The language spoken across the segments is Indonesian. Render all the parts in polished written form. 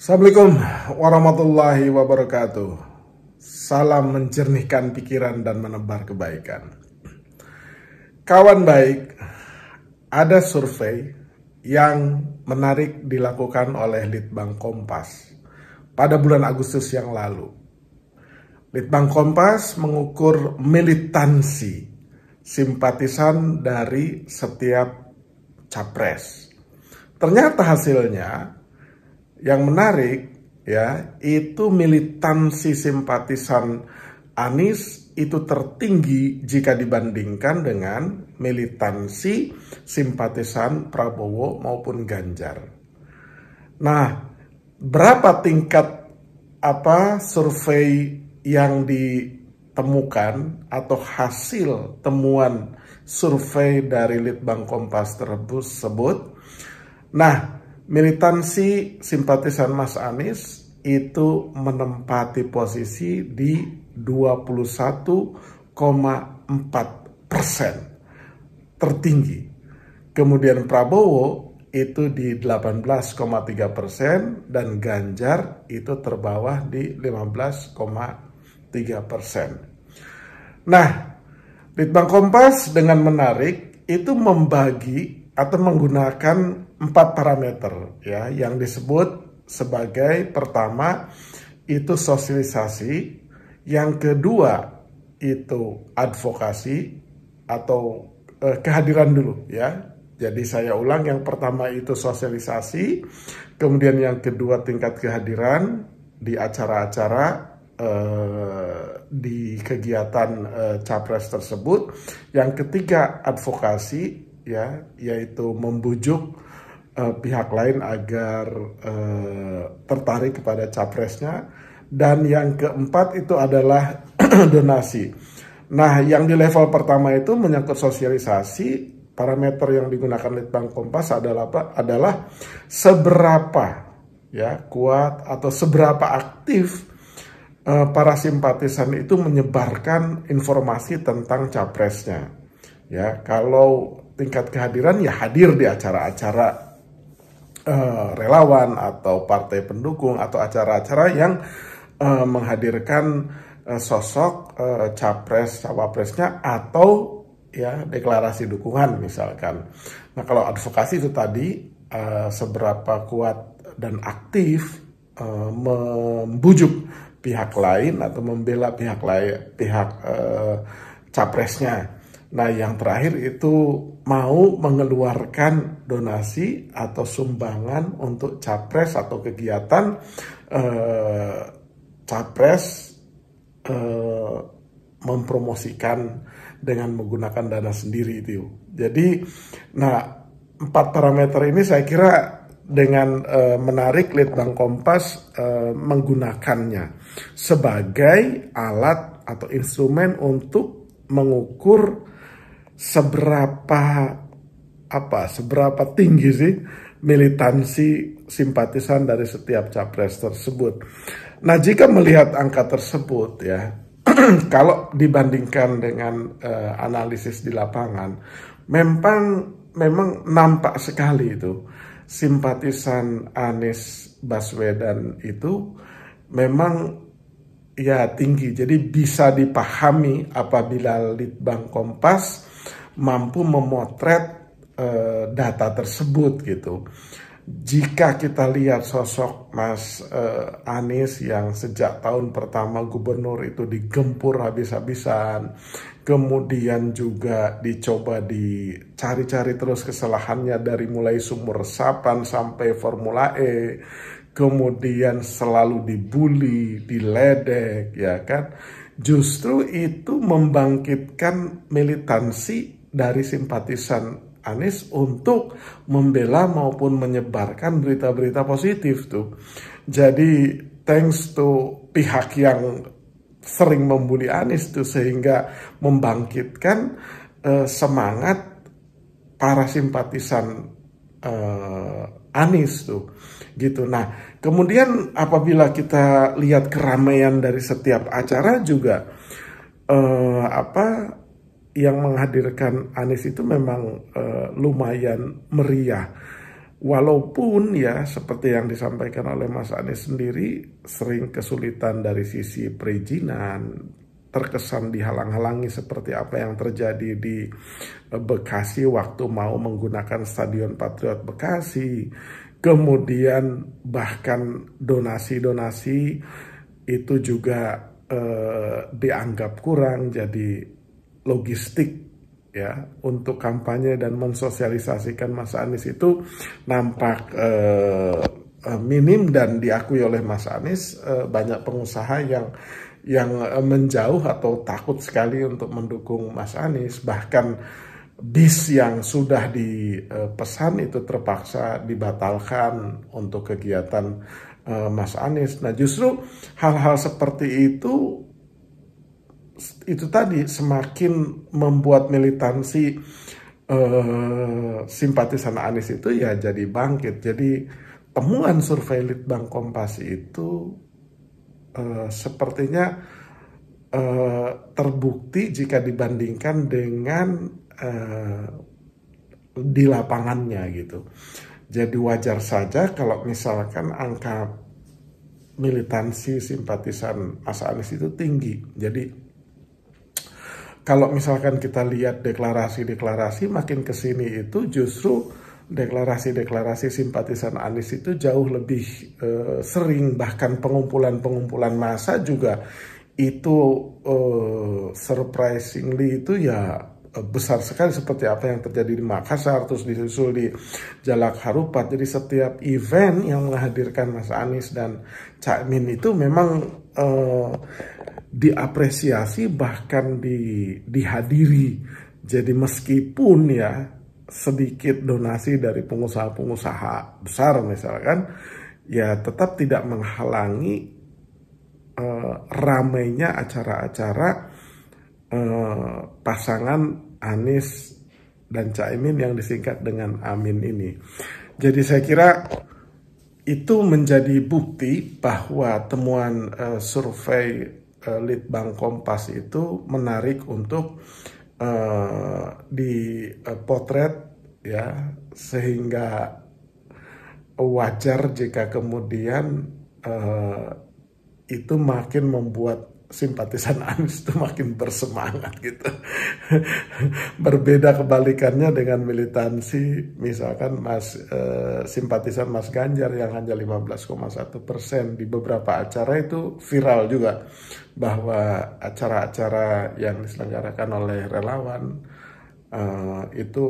Assalamualaikum warahmatullahi wabarakatuh. Salam menjernihkan pikiran dan menebar kebaikan. Kawan baik, ada survei yang menarik dilakukan oleh Litbang Kompas pada bulan Agustus yang lalu. Litbang Kompas mengukur militansi simpatisan dari setiap capres. Ternyata hasilnya yang menarik ya, itu militansi simpatisan Anies itu tertinggi jika dibandingkan dengan militansi simpatisan Prabowo maupun Ganjar. Nah, berapa tingkat survei yang ditemukan atau hasil temuan survei dari Litbang Kompas tersebut? Nah, militansi simpatisan Mas Anies itu menempati posisi di 21,4%, tertinggi. Kemudian Prabowo itu di 18,3% dan Ganjar itu terbawah di 15,3%. Nah, Litbang Kompas dengan menarik itu membagi atau menggunakan 4 parameter ya, yang disebut sebagai pertama itu sosialisasi, yang kedua itu advokasi atau kehadiran dulu ya. Jadi saya ulang, yang pertama itu sosialisasi, kemudian yang kedua tingkat kehadiran di acara-acara di kegiatan capres tersebut, yang ketiga advokasi ya, yaitu membujuk pihak lain agar tertarik kepada capresnya, dan yang keempat itu adalah donasi. Nah, yang di level pertama itu menyangkut sosialisasi. Parameter yang digunakan Litbang Kompas adalah apa? Adalah seberapa ya kuat atau seberapa aktif para simpatisan itu menyebarkan informasi tentang capresnya. Ya, kalau tingkat kehadiran ya hadir di acara-acara relawan atau partai pendukung atau acara-acara yang menghadirkan sosok capres cawapresnya atau ya deklarasi dukungan misalkan. Nah, kalau advokasi itu tadi seberapa kuat dan aktif membujuk pihak lain atau membela pihak lain, pihak capresnya. Nah, yang terakhir itu mau mengeluarkan donasi atau sumbangan untuk capres atau kegiatan capres mempromosikan dengan menggunakan dana sendiri itu. Jadi, nah 4 parameter ini saya kira dengan menarik Litbang Kompas menggunakannya sebagai alat atau instrumen untuk mengukur seberapa tinggi sih militansi simpatisan dari setiap capres tersebut. Nah, jika melihat angka tersebut ya, kalau dibandingkan dengan analisis di lapangan, memang nampak sekali itu simpatisan Anies Baswedan itu memang ya tinggi. Jadi bisa dipahami apabila Litbang Kompas mampu memotret data tersebut gitu. Jika kita lihat sosok Mas Anies yang sejak tahun pertama gubernur itu digempur habis-habisan, kemudian juga dicoba dicari-cari terus kesalahannya dari mulai sumur resapan sampai Formula E, kemudian selalu dibully, diledek, ya kan? Justru itu membangkitkan militansi dari simpatisan Anies untuk membela maupun menyebarkan berita-berita positif tuh. Jadi thanks to pihak yang sering membuli Anies tuh, sehingga membangkitkan semangat para simpatisan Anies tuh gitu. Nah, kemudian apabila kita lihat keramaian dari setiap acara juga yang menghadirkan Anies itu memang lumayan meriah. Walaupun ya seperti yang disampaikan oleh Mas Anies sendiri sering kesulitan dari sisi perizinan, terkesan dihalang-halangi seperti apa yang terjadi di Bekasi waktu mau menggunakan Stadion Patriot Bekasi. Kemudian bahkan donasi-donasi itu juga dianggap kurang, jadi logistik ya untuk kampanye dan mensosialisasikan Mas Anies itu nampak minim, dan diakui oleh Mas Anies banyak pengusaha yang menjauh atau takut sekali untuk mendukung Mas Anies. Bahkan bis yang sudah dipesan itu terpaksa dibatalkan untuk kegiatan Mas Anies. Nah, justru hal-hal seperti itu tadi semakin membuat militansi simpatisan Anies itu ya jadi bangkit. Jadi temuan survei Litbang Kompas itu sepertinya terbukti jika dibandingkan dengan di lapangannya gitu. Jadi wajar saja kalau misalkan angka militansi simpatisan Mas Anies itu tinggi. Jadi kalau misalkan kita lihat deklarasi-deklarasi makin kesini itu justru deklarasi-deklarasi simpatisan Anies itu jauh lebih sering, bahkan pengumpulan-pengumpulan massa juga itu surprisingly itu ya besar sekali, seperti apa yang terjadi di Makassar, terus disusul di Jalak Harupat. Jadi setiap event yang menghadirkan Mas Anies dan Caimin itu memang diapresiasi, bahkan dihadiri. Jadi meskipun ya sedikit donasi dari pengusaha-pengusaha besar misalkan, ya tetap tidak menghalangi ramainya acara-acara pasangan Anies dan Caimin yang disingkat dengan Amin ini. Jadi saya kira itu menjadi bukti bahwa temuan survei Litbang Kompas itu menarik untuk dipotret ya, sehingga wajar jika kemudian itu makin membuat simpatisan Anies itu makin bersemangat gitu. Berbeda kebalikannya dengan militansi misalkan simpatisan Mas Ganjar yang hanya 15,1%. Di beberapa acara itu viral juga bahwa acara-acara yang diselenggarakan oleh relawan itu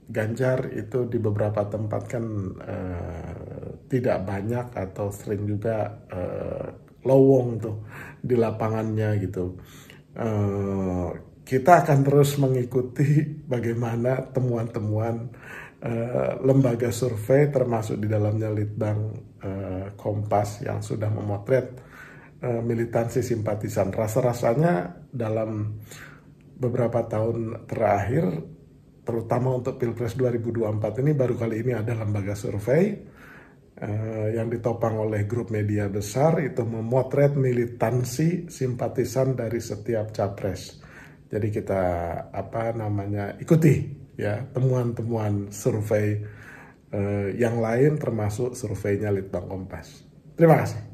Ganjar itu di beberapa tempat kan tidak banyak atau sering juga lowong tuh di lapangannya gitu. Kita akan terus mengikuti bagaimana temuan-temuan lembaga survei termasuk di dalamnya Litbang Kompas yang sudah memotret militansi simpatisan. Rasa-rasanya dalam beberapa tahun terakhir, terutama untuk Pilpres 2024 ini, baru kali ini ada lembaga survei yang ditopang oleh grup media besar itu memotret militansi simpatisan dari setiap capres. Jadi kita ikuti ya temuan-temuan survei yang lain termasuk surveinya Litbang Kompas. Terima kasih.